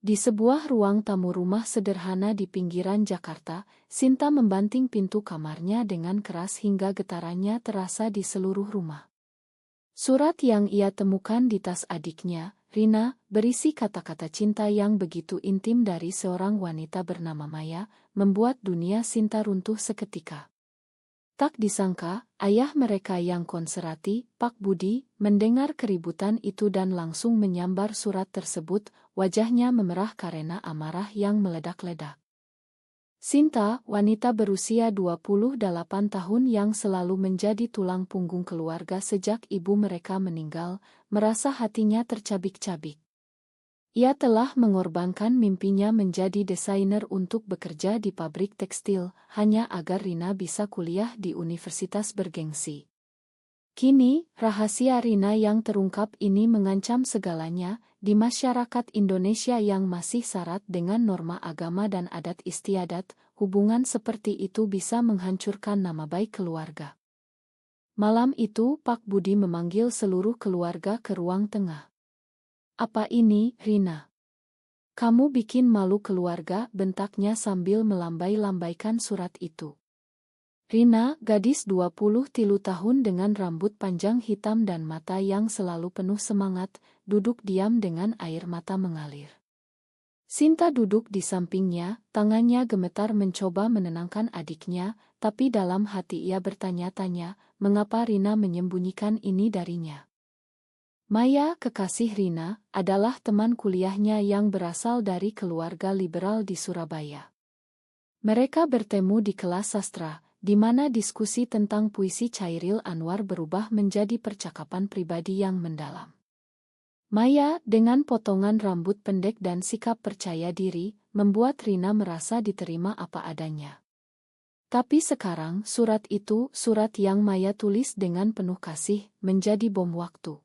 Di sebuah ruang tamu rumah sederhana di pinggiran Jakarta, Sinta membanting pintu kamarnya dengan keras hingga getarannya terasa di seluruh rumah. Surat yang ia temukan di tas adiknya, Rina, berisi kata-kata cinta yang begitu intim dari seorang wanita bernama Maya, membuat dunia Sinta runtuh seketika. Tak disangka, ayah mereka yang konservatif, Pak Budi, mendengar keributan itu dan langsung menyambar surat tersebut, wajahnya memerah karena amarah yang meledak-ledak. Sinta, wanita berusia 28 tahun yang selalu menjadi tulang punggung keluarga sejak ibu mereka meninggal, merasa hatinya tercabik-cabik. Ia telah mengorbankan mimpinya menjadi desainer untuk bekerja di pabrik tekstil, hanya agar Rina bisa kuliah di universitas bergengsi. Kini, rahasia Rina yang terungkap ini mengancam segalanya, di masyarakat Indonesia yang masih syarat dengan norma agama dan adat istiadat, hubungan seperti itu bisa menghancurkan nama baik keluarga. Malam itu, Pak Budi memanggil seluruh keluarga ke ruang tengah. "Apa ini, Rina? Kamu bikin malu keluarga," bentaknya sambil melambai-lambaikan surat itu. Rina, gadis 23 tahun dengan rambut panjang hitam dan mata yang selalu penuh semangat, duduk diam dengan air mata mengalir. Sinta duduk di sampingnya, tangannya gemetar mencoba menenangkan adiknya, tapi dalam hati ia bertanya-tanya, mengapa Rina menyembunyikan ini darinya. Maya, kekasih Rina, adalah teman kuliahnya yang berasal dari keluarga liberal di Surabaya. Mereka bertemu di kelas sastra, di mana diskusi tentang puisi Chairil Anwar berubah menjadi percakapan pribadi yang mendalam. Maya, dengan potongan rambut pendek dan sikap percaya diri, membuat Rina merasa diterima apa adanya. Tapi sekarang surat itu, surat yang Maya tulis dengan penuh kasih, menjadi bom waktu.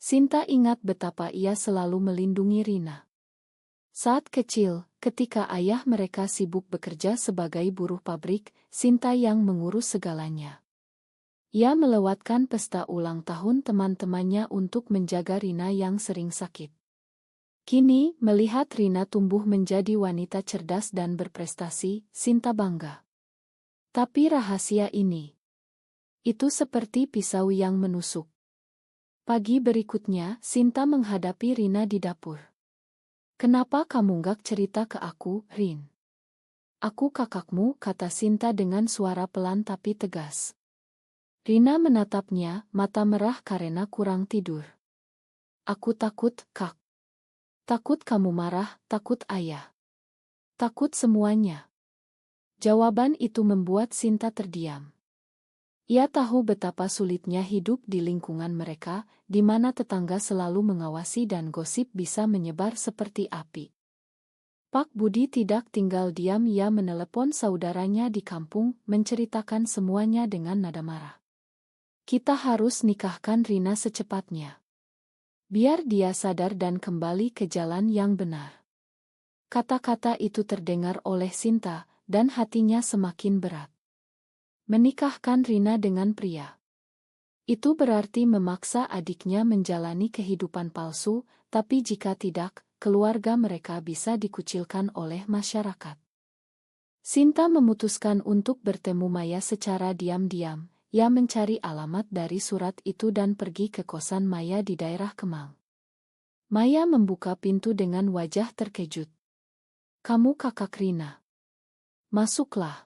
Sinta ingat betapa ia selalu melindungi Rina. Saat kecil, ketika ayah mereka sibuk bekerja sebagai buruh pabrik, Sinta yang mengurus segalanya. Ia melewatkan pesta ulang tahun teman-temannya untuk menjaga Rina yang sering sakit. Kini, melihat Rina tumbuh menjadi wanita cerdas dan berprestasi, Sinta bangga. Tapi rahasia ini, itu seperti pisau yang menusuk. Pagi berikutnya, Sinta menghadapi Rina di dapur. "Kenapa kamu nggak cerita ke aku, Rin? Aku kakakmu," kata Sinta dengan suara pelan tapi tegas. Rina menatapnya, mata merah karena kurang tidur. "Aku takut, Kak. Takut kamu marah, takut ayah. Takut semuanya." Jawaban itu membuat Sinta terdiam. Ia tahu betapa sulitnya hidup di lingkungan mereka, di mana tetangga selalu mengawasi dan gosip bisa menyebar seperti api. Pak Budi tidak tinggal diam, ia menelepon saudaranya di kampung, menceritakan semuanya dengan nada marah. "Kita harus nikahkan Rina secepatnya. Biar dia sadar dan kembali ke jalan yang benar." Kata-kata itu terdengar oleh Sinta, dan hatinya semakin berat. Menikahkan Rina dengan pria itu berarti memaksa adiknya menjalani kehidupan palsu, tapi jika tidak, keluarga mereka bisa dikucilkan oleh masyarakat. Sinta memutuskan untuk bertemu Maya secara diam-diam. Ia mencari alamat dari surat itu dan pergi ke kosan Maya di daerah Kemang. Maya membuka pintu dengan wajah terkejut. "Kamu kakak Rina? Masuklah."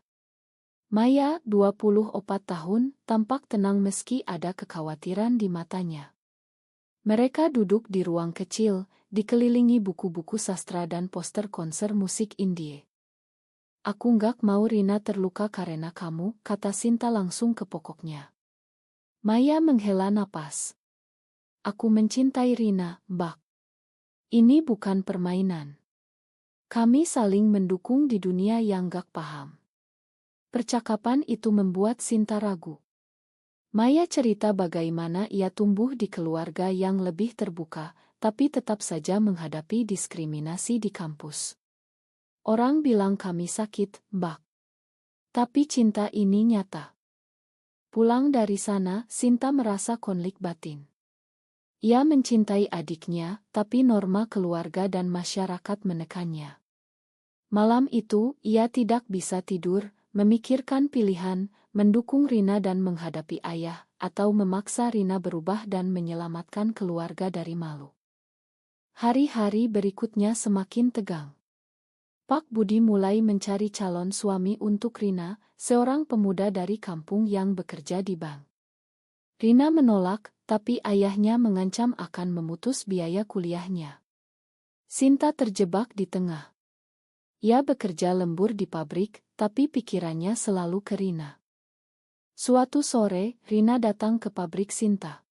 Maya, 24 tahun, tampak tenang meski ada kekhawatiran di matanya. Mereka duduk di ruang kecil, dikelilingi buku-buku sastra dan poster konser musik indie. "Aku nggak mau Rina terluka karena kamu," kata Sinta langsung ke pokoknya. Maya menghela napas. "Aku mencintai Rina, Mbak. Ini bukan permainan. Kami saling mendukung di dunia yang gak paham." Percakapan itu membuat Sinta ragu. Maya cerita bagaimana ia tumbuh di keluarga yang lebih terbuka, tapi tetap saja menghadapi diskriminasi di kampus. "Orang bilang kami sakit, Mbak. Tapi cinta ini nyata." Pulang dari sana, Sinta merasa konflik batin. Ia mencintai adiknya, tapi norma keluarga dan masyarakat menekannya. Malam itu, ia tidak bisa tidur, memikirkan pilihan, mendukung Rina dan menghadapi ayah, atau memaksa Rina berubah dan menyelamatkan keluarga dari malu. Hari-hari berikutnya semakin tegang. Pak Budi mulai mencari calon suami untuk Rina, seorang pemuda dari kampung yang bekerja di bank. Rina menolak, tapi ayahnya mengancam akan memutus biaya kuliahnya. Sinta terjebak di tengah. Ia bekerja lembur di pabrik, tapi pikirannya selalu ke Rina. Suatu sore, Rina datang ke pabrik Sinta.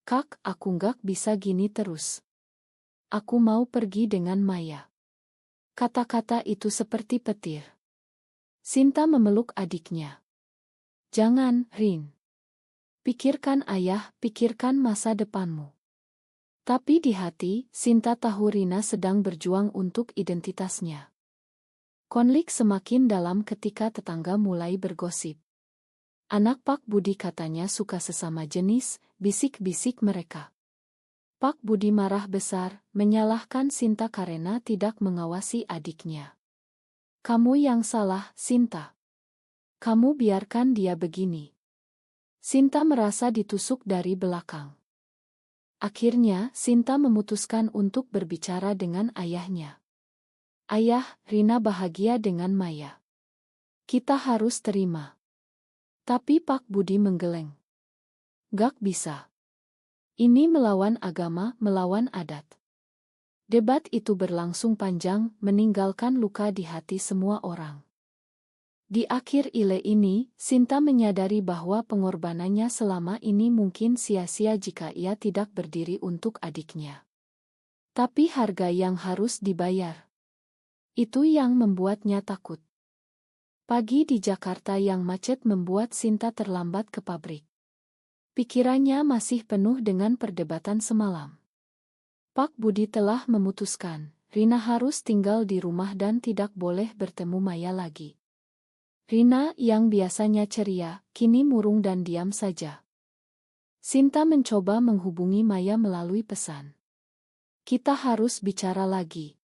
"Kak, aku nggak bisa gini terus. Aku mau pergi dengan Maya." Kata-kata itu seperti petir. Sinta memeluk adiknya. "Jangan, Rin. Pikirkan ayah, pikirkan masa depanmu." Tapi di hati, Sinta tahu Rina sedang berjuang untuk identitasnya. Konflik semakin dalam ketika tetangga mulai bergosip. "Anak Pak Budi katanya suka sesama jenis," bisik-bisik mereka. Pak Budi marah besar, menyalahkan Sinta karena tidak mengawasi adiknya. "Kamu yang salah, Sinta. Kamu biarkan dia begini." Sinta merasa ditusuk dari belakang. Akhirnya, Sinta memutuskan untuk berbicara dengan ayahnya. "Ayah, Rina bahagia dengan Maya. Kita harus terima." Tapi Pak Budi menggeleng. "Gak bisa. Ini melawan agama, melawan adat." Debat itu berlangsung panjang, meninggalkan luka di hati semua orang. Di akhir ile ini, Sinta menyadari bahwa pengorbanannya selama ini mungkin sia-sia jika ia tidak berdiri untuk adiknya. Tapi harga yang harus dibayar, itu yang membuatnya takut. Pagi di Jakarta yang macet membuat Sinta terlambat ke pabrik. Pikirannya masih penuh dengan perdebatan semalam. Pak Budi telah memutuskan, Rina harus tinggal di rumah dan tidak boleh bertemu Maya lagi. Rina yang biasanya ceria, kini murung dan diam saja. Sinta mencoba menghubungi Maya melalui pesan. "Kita harus bicara lagi."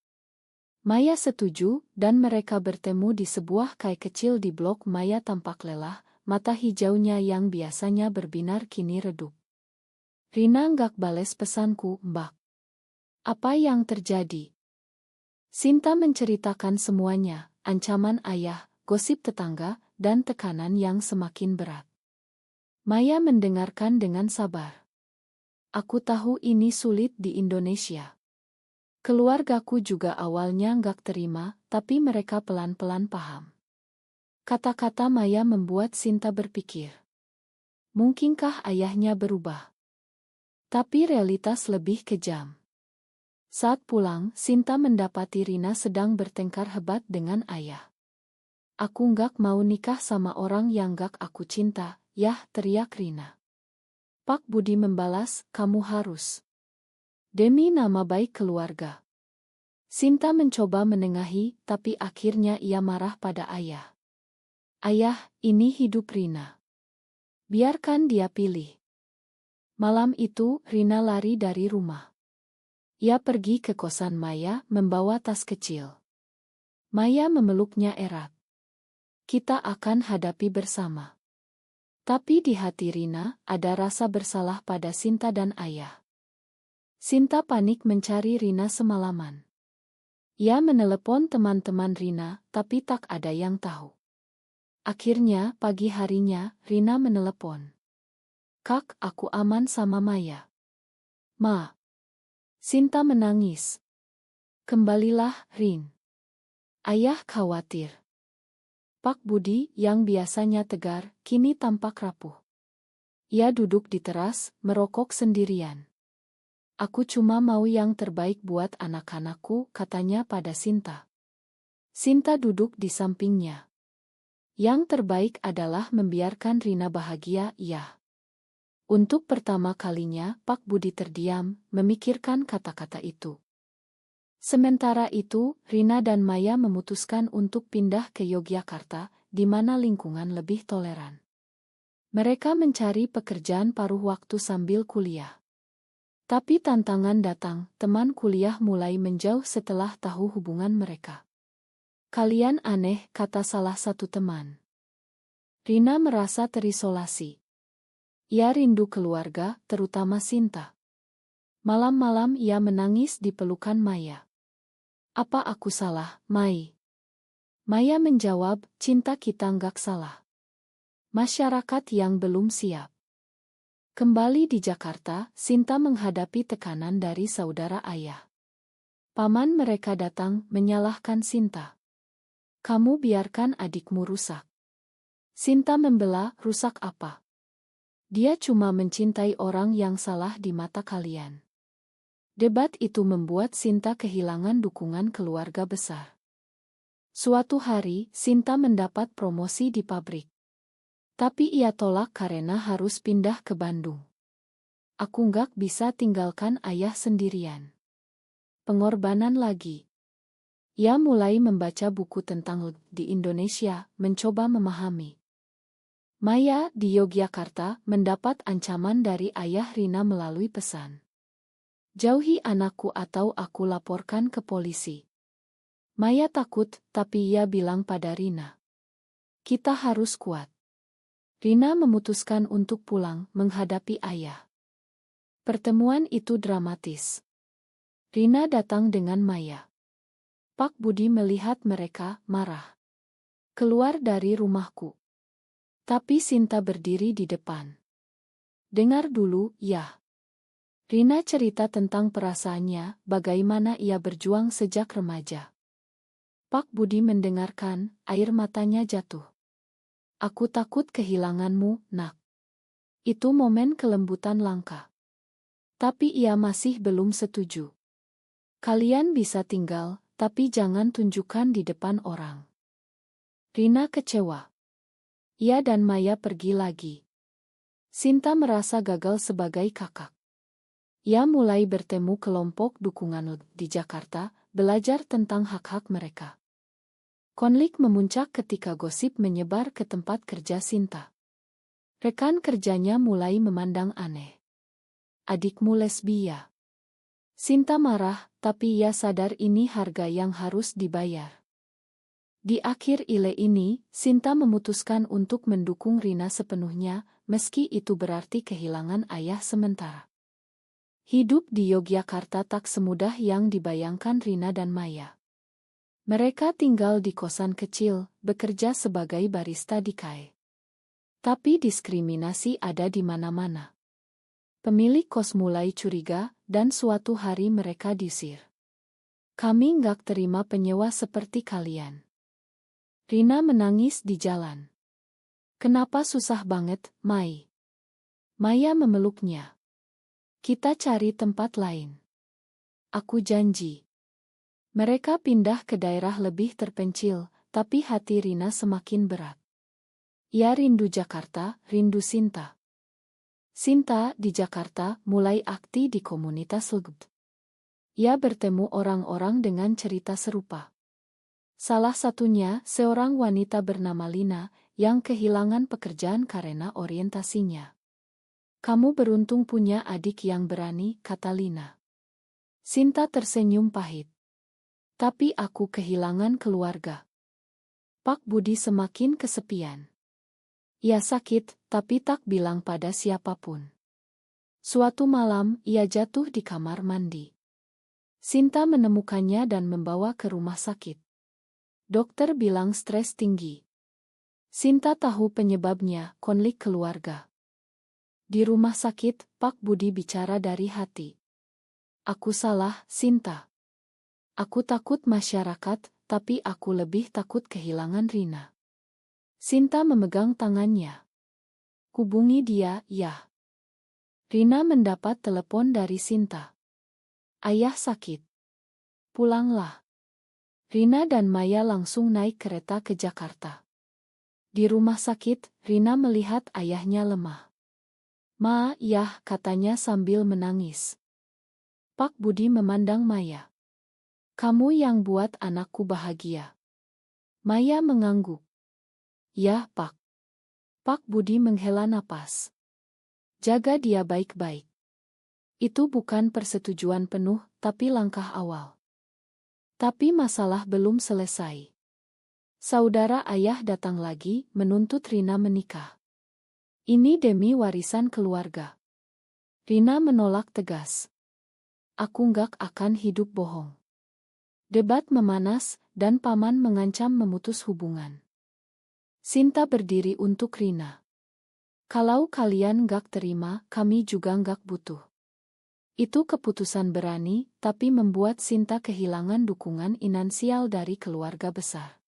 Maya setuju, dan mereka bertemu di sebuah kai kecil di blok. Maya tampak lelah, mata hijaunya yang biasanya berbinar kini redup. "Rina nggak bales pesanku, Mbak. Apa yang terjadi?" Sinta menceritakan semuanya, ancaman ayah, gosip tetangga, dan tekanan yang semakin berat. Maya mendengarkan dengan sabar. "Aku tahu ini sulit di Indonesia. Keluargaku juga awalnya nggak terima, tapi mereka pelan-pelan paham." Kata-kata Maya membuat Sinta berpikir. Mungkinkah ayahnya berubah? Tapi realitas lebih kejam. Saat pulang, Sinta mendapati Rina sedang bertengkar hebat dengan ayah. "Aku nggak mau nikah sama orang yang nggak aku cinta, yah," teriak Rina. Pak Budi membalas, "Kamu harus. Demi nama baik keluarga." Sinta mencoba menengahi, tapi akhirnya ia marah pada ayah. "Ayah, ini hidup Rina. Biarkan dia pilih." Malam itu, Rina lari dari rumah. Ia pergi ke kosan Maya, membawa tas kecil. Maya memeluknya erat. "Kita akan hadapi bersama." Tapi di hati Rina, ada rasa bersalah pada Sinta dan ayah. Sinta panik mencari Rina semalaman. Ia menelepon teman-teman Rina, tapi tak ada yang tahu. Akhirnya, pagi harinya, Rina menelepon. "Kak, aku aman sama Maya." "Ma." Sinta menangis. "Kembalilah, Rin. Ayah khawatir." Pak Budi, yang biasanya tegar, kini tampak rapuh. Ia duduk di teras, merokok sendirian. "Aku cuma mau yang terbaik buat anak-anakku," katanya pada Sinta. Sinta duduk di sampingnya. "Yang terbaik adalah membiarkan Rina bahagia, ya." Untuk pertama kalinya, Pak Budi terdiam, memikirkan kata-kata itu. Sementara itu, Rina dan Maya memutuskan untuk pindah ke Yogyakarta, di mana lingkungan lebih toleran. Mereka mencari pekerjaan paruh waktu sambil kuliah. Tapi tantangan datang, teman kuliah mulai menjauh setelah tahu hubungan mereka. Kalian aneh, kata salah satu teman. Rina merasa terisolasi. Ia rindu keluarga, terutama Sinta. Malam-malam ia menangis di pelukan Maya. Apa aku salah, Mai? Maya menjawab, cinta kita nggak salah. Masyarakat yang belum siap. Kembali di Jakarta, Sinta menghadapi tekanan dari saudara ayah. Paman mereka datang menyalahkan Sinta. Kamu biarkan adikmu rusak. Sinta membela, rusak apa? Dia cuma mencintai orang yang salah di mata kalian. Debat itu membuat Sinta kehilangan dukungan keluarga besar. Suatu hari, Sinta mendapat promosi di pabrik. Tapi ia tolak karena harus pindah ke Bandung. Aku nggak bisa tinggalkan ayah sendirian. Pengorbanan lagi. Ia mulai membaca buku tentang di Indonesia, mencoba memahami. Maya di Yogyakarta mendapat ancaman dari ayah Rina melalui pesan. Jauhi anakku atau aku laporkan ke polisi. Maya takut, tapi ia bilang pada Rina. Kita harus kuat. Rina memutuskan untuk pulang menghadapi ayah. Pertemuan itu dramatis. Rina datang dengan Maya. Pak Budi melihat mereka, marah. Keluar dari rumahku. Tapi Sinta berdiri di depan. Dengar dulu, ya. Rina cerita tentang perasaannya, bagaimana ia berjuang sejak remaja. Pak Budi mendengarkan, air matanya jatuh. Aku takut kehilanganmu, nak. Itu momen kelembutan langka. Tapi ia masih belum setuju. Kalian bisa tinggal, tapi jangan tunjukkan di depan orang. Rina kecewa. Ia dan Maya pergi lagi. Sinta merasa gagal sebagai kakak. Ia mulai bertemu kelompok dukungan di Jakarta, belajar tentang hak-hak mereka. Konflik memuncak ketika gosip menyebar ke tempat kerja Sinta. Rekan kerjanya mulai memandang aneh. Adikmu lesbia. Sinta marah, tapi ia sadar ini harga yang harus dibayar. Di akhir ile ini, Sinta memutuskan untuk mendukung Rina sepenuhnya, meski itu berarti kehilangan ayah sementara. Hidup di Yogyakarta tak semudah yang dibayangkan Rina dan Maya. Mereka tinggal di kosan kecil, bekerja sebagai barista di KAE. Tapi diskriminasi ada di mana-mana. Pemilik kos mulai curiga, dan suatu hari mereka diusir. Kami nggak terima penyewa seperti kalian. Rina menangis di jalan. Kenapa susah banget, Mai? Maya memeluknya. Kita cari tempat lain. Aku janji. Mereka pindah ke daerah lebih terpencil, tapi hati Rina semakin berat. Ia rindu Jakarta, rindu Sinta. Sinta di Jakarta mulai aktif di komunitas LGBT. Ia bertemu orang-orang dengan cerita serupa. Salah satunya seorang wanita bernama Lina yang kehilangan pekerjaan karena orientasinya. Kamu beruntung punya adik yang berani, kata Lina. Sinta tersenyum pahit. Tapi aku kehilangan keluarga. Pak Budi semakin kesepian. Ia sakit, tapi tak bilang pada siapapun. Suatu malam, ia jatuh di kamar mandi. Sinta menemukannya dan membawa ke rumah sakit. Dokter bilang stres tinggi. Sinta tahu penyebabnya, konflik keluarga. Di rumah sakit, Pak Budi bicara dari hati. Aku salah, Sinta. Aku takut masyarakat, tapi aku lebih takut kehilangan Rina. Sinta memegang tangannya. Hubungi dia, ya. Rina mendapat telepon dari Sinta. Ayah sakit. Pulanglah. Rina dan Maya langsung naik kereta ke Jakarta. Di rumah sakit, Rina melihat ayahnya lemah. Ma, yah, katanya sambil menangis. Pak Budi memandang Maya. Kamu yang buat anakku bahagia. Maya mengangguk. Ya, Pak. Pak Budi menghela napas. Jaga dia baik-baik. Itu bukan persetujuan penuh, tapi langkah awal. Tapi masalah belum selesai. Saudara ayah datang lagi menuntut Rina menikah. Ini demi warisan keluarga. Rina menolak tegas. Aku nggak akan hidup bohong. Debat memanas dan paman mengancam memutus hubungan. Sinta berdiri untuk Rina. Kalau kalian nggak terima, kami juga nggak butuh. Itu keputusan berani, tapi membuat Sinta kehilangan dukungan finansial dari keluarga besar.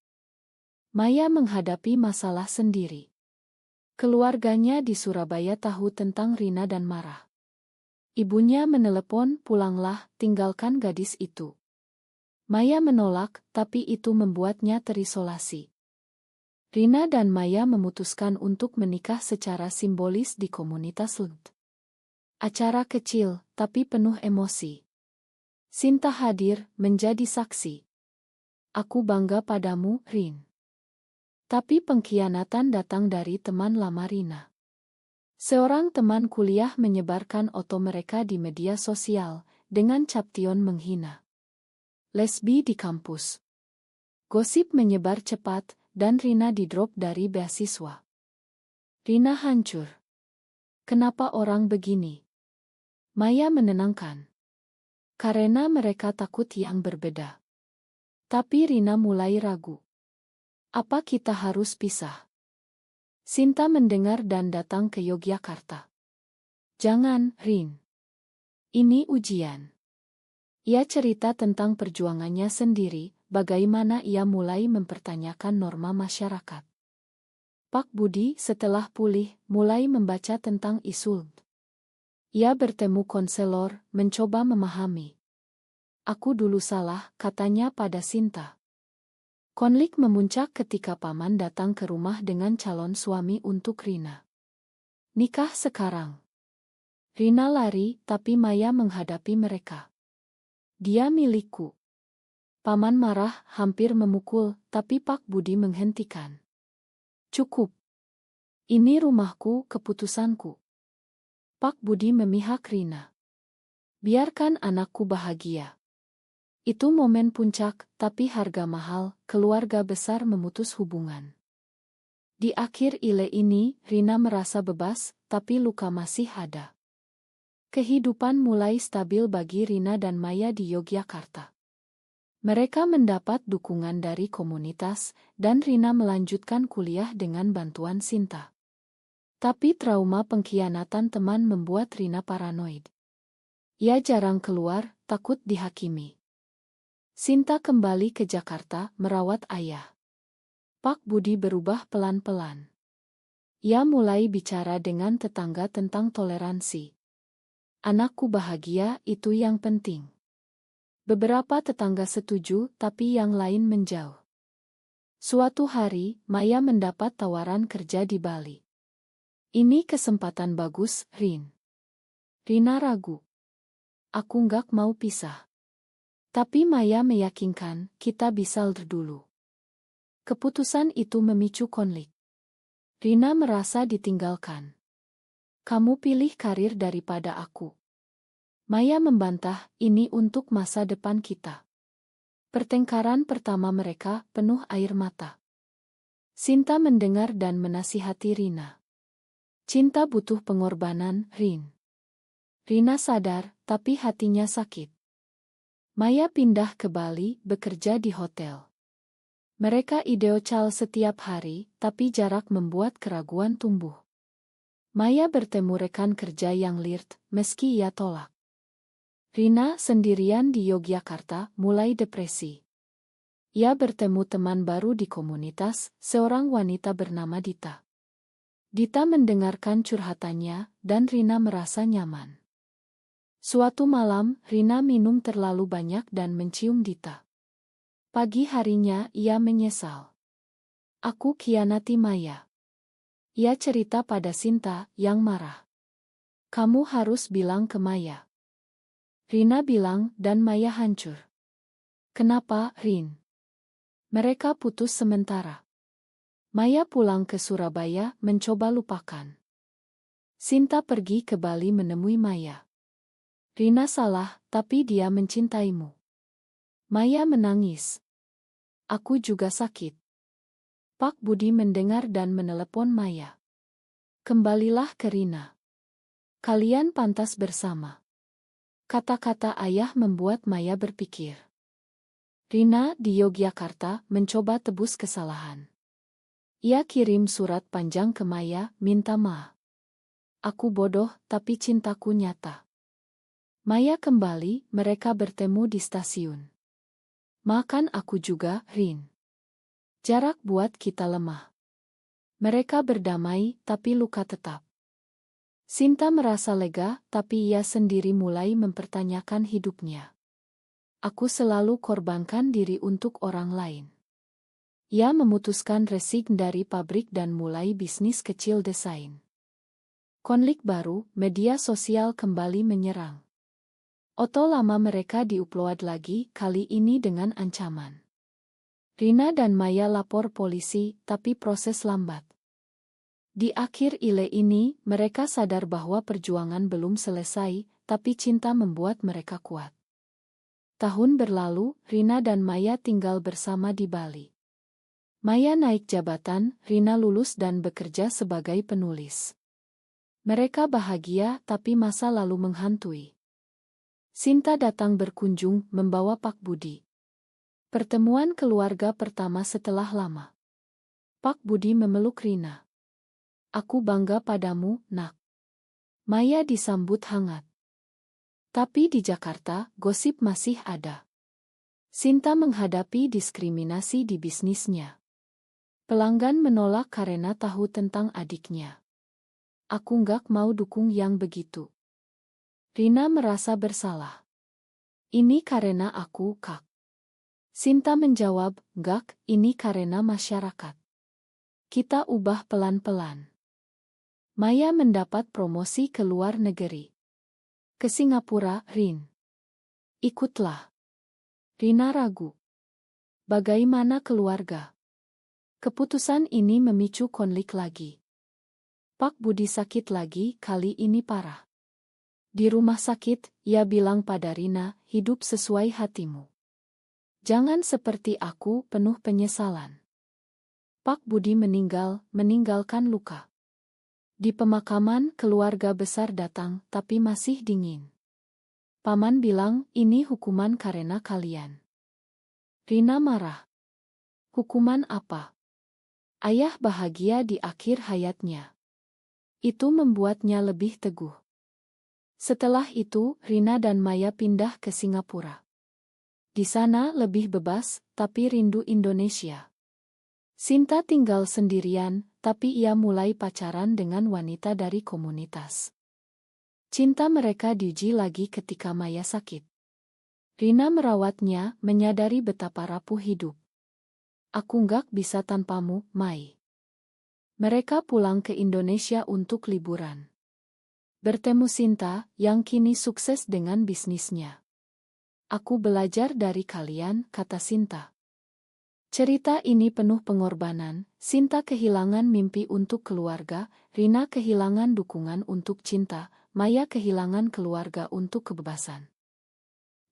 Maya menghadapi masalah sendiri. Keluarganya di Surabaya tahu tentang Rina dan marah. Ibunya menelepon, pulanglah, tinggalkan gadis itu. Maya menolak, tapi itu membuatnya terisolasi. Rina dan Maya memutuskan untuk menikah secara simbolis di komunitas LUD. Acara kecil, tapi penuh emosi. Sinta hadir, menjadi saksi. Aku bangga padamu, Rin. Tapi pengkhianatan datang dari teman lama Rina. Seorang teman kuliah menyebarkan foto mereka di media sosial, dengan caption menghina. Lesbi di kampus. Gosip menyebar cepat, dan Rina di-drop dari beasiswa. Rina hancur. Kenapa orang begini? Maya menenangkan. Karena mereka takut yang berbeda. Tapi Rina mulai ragu. Apa kita harus pisah? Sinta mendengar dan datang ke Yogyakarta. Jangan, Rin. Ini ujian. Ia cerita tentang perjuangannya sendiri, bagaimana ia mulai mempertanyakan norma masyarakat. Pak Budi setelah pulih, mulai membaca tentang isu LUD. Ia bertemu konselor, mencoba memahami. Aku dulu salah, katanya pada Sinta. Konflik memuncak ketika paman datang ke rumah dengan calon suami untuk Rina. Nikah sekarang. Rina lari, tapi Maya menghadapi mereka. Dia milikku. Paman marah, hampir memukul, tapi Pak Budi menghentikan. Cukup. Ini rumahku, keputusanku. Pak Budi memihak Rina. Biarkan anakku bahagia. Itu momen puncak, tapi harga mahal, keluarga besar memutus hubungan. Di akhir ile ini, Rina merasa bebas, tapi luka masih ada. Kehidupan mulai stabil bagi Rina dan Maya di Yogyakarta. Mereka mendapat dukungan dari komunitas, dan Rina melanjutkan kuliah dengan bantuan Sinta. Tapi trauma pengkhianatan teman membuat Rina paranoid. Ia jarang keluar, takut dihakimi. Sinta kembali ke Jakarta, merawat ayah. Pak Budi berubah pelan-pelan. Ia mulai bicara dengan tetangga tentang toleransi. Anakku bahagia, itu yang penting. Beberapa tetangga setuju, tapi yang lain menjauh. Suatu hari, Maya mendapat tawaran kerja di Bali. Ini kesempatan bagus, Rin. Rina ragu. Aku nggak mau pisah. Tapi Maya meyakinkan, kita bisa dulu. Keputusan itu memicu konflik. Rina merasa ditinggalkan. Kamu pilih karir daripada aku. Maya membantah, ini untuk masa depan kita. Pertengkaran pertama mereka penuh air mata. Sinta mendengar dan menasihati Rina. Cinta butuh pengorbanan, Rin. Rina sadar, tapi hatinya sakit. Maya pindah ke Bali, bekerja di hotel. Mereka ideal setiap hari, tapi jarak membuat keraguan tumbuh. Maya bertemu rekan kerja yang flirt, meski ia tolak. Rina sendirian di Yogyakarta, mulai depresi. Ia bertemu teman baru di komunitas, seorang wanita bernama Dita. Dita mendengarkan curhatannya, dan Rina merasa nyaman. Suatu malam, Rina minum terlalu banyak dan mencium Dita. Pagi harinya, ia menyesal. Aku khianati Maya. Ia cerita pada Sinta, yang marah. Kamu harus bilang ke Maya. Rina bilang, dan Maya hancur. Kenapa, Rin? Mereka putus sementara. Maya pulang ke Surabaya, mencoba lupakan. Sinta pergi ke Bali menemui Maya. Rina salah, tapi dia mencintaimu. Maya menangis. Aku juga sakit. Pak Budi mendengar dan menelepon Maya. Kembalilah ke Rina. Kalian pantas bersama. Kata-kata ayah membuat Maya berpikir. Rina di Yogyakarta mencoba tebus kesalahan. Ia kirim surat panjang ke Maya, minta maaf. Aku bodoh, tapi cintaku nyata. Maya kembali, mereka bertemu di stasiun. Makan aku juga, Rin. Jarak buat kita lemah. Mereka berdamai, tapi luka tetap. Sinta merasa lega, tapi ia sendiri mulai mempertanyakan hidupnya. Aku selalu korbankan diri untuk orang lain. Ia memutuskan resign dari pabrik dan mulai bisnis kecil desain. Konflik baru, media sosial kembali menyerang. Oto lama mereka diupload lagi, kali ini dengan ancaman. Rina dan Maya lapor polisi, tapi proses lambat. Di akhir ile ini, mereka sadar bahwa perjuangan belum selesai, tapi cinta membuat mereka kuat. Tahun berlalu, Rina dan Maya tinggal bersama di Bali. Maya naik jabatan, Rina lulus dan bekerja sebagai penulis. Mereka bahagia, tapi masa lalu menghantui. Sinta datang berkunjung, membawa Pak Budi. Pertemuan keluarga pertama setelah lama. Pak Budi memeluk Rina. Aku bangga padamu, nak. Maya disambut hangat. Tapi di Jakarta, gosip masih ada. Sinta menghadapi diskriminasi di bisnisnya. Pelanggan menolak karena tahu tentang adiknya. Aku nggak mau dukung yang begitu. Rina merasa bersalah. Ini karena aku, Kak. Sinta menjawab, nggak, ini karena masyarakat. Kita ubah pelan-pelan. Maya mendapat promosi ke luar negeri. Ke Singapura, Rin. Ikutlah. Rina ragu. Bagaimana keluarga? Keputusan ini memicu konflik lagi. Pak Budi sakit lagi, kali ini parah. Di rumah sakit, ia bilang pada Rina, hidup sesuai hatimu. Jangan seperti aku, penuh penyesalan. Pak Budi meninggal, meninggalkan luka. Di pemakaman, keluarga besar datang, tapi masih dingin. Paman bilang, ini hukuman karena kalian. Rina marah. Hukuman apa? Ayah bahagia di akhir hayatnya. Itu membuatnya lebih teguh. Setelah itu, Rina dan Maya pindah ke Singapura. Di sana lebih bebas, tapi rindu Indonesia. Sinta tinggal sendirian, tapi ia mulai pacaran dengan wanita dari komunitas. Cinta mereka diuji lagi ketika Maya sakit. Rina merawatnya, menyadari betapa rapuh hidup. Aku nggak bisa tanpamu, Mai. Mereka pulang ke Indonesia untuk liburan. Bertemu Sinta, yang kini sukses dengan bisnisnya. Aku belajar dari kalian, kata Sinta. Cerita ini penuh pengorbanan, Sinta kehilangan mimpi untuk keluarga, Rina kehilangan dukungan untuk cinta, Maya kehilangan keluarga untuk kebebasan.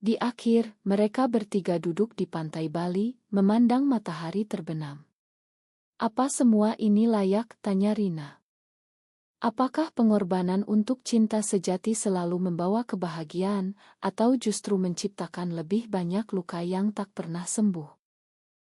Di akhir, mereka bertiga duduk di pantai Bali, memandang matahari terbenam. Apa semua ini layak, tanya Rina. Apakah pengorbanan untuk cinta sejati selalu membawa kebahagiaan, atau justru menciptakan lebih banyak luka yang tak pernah sembuh?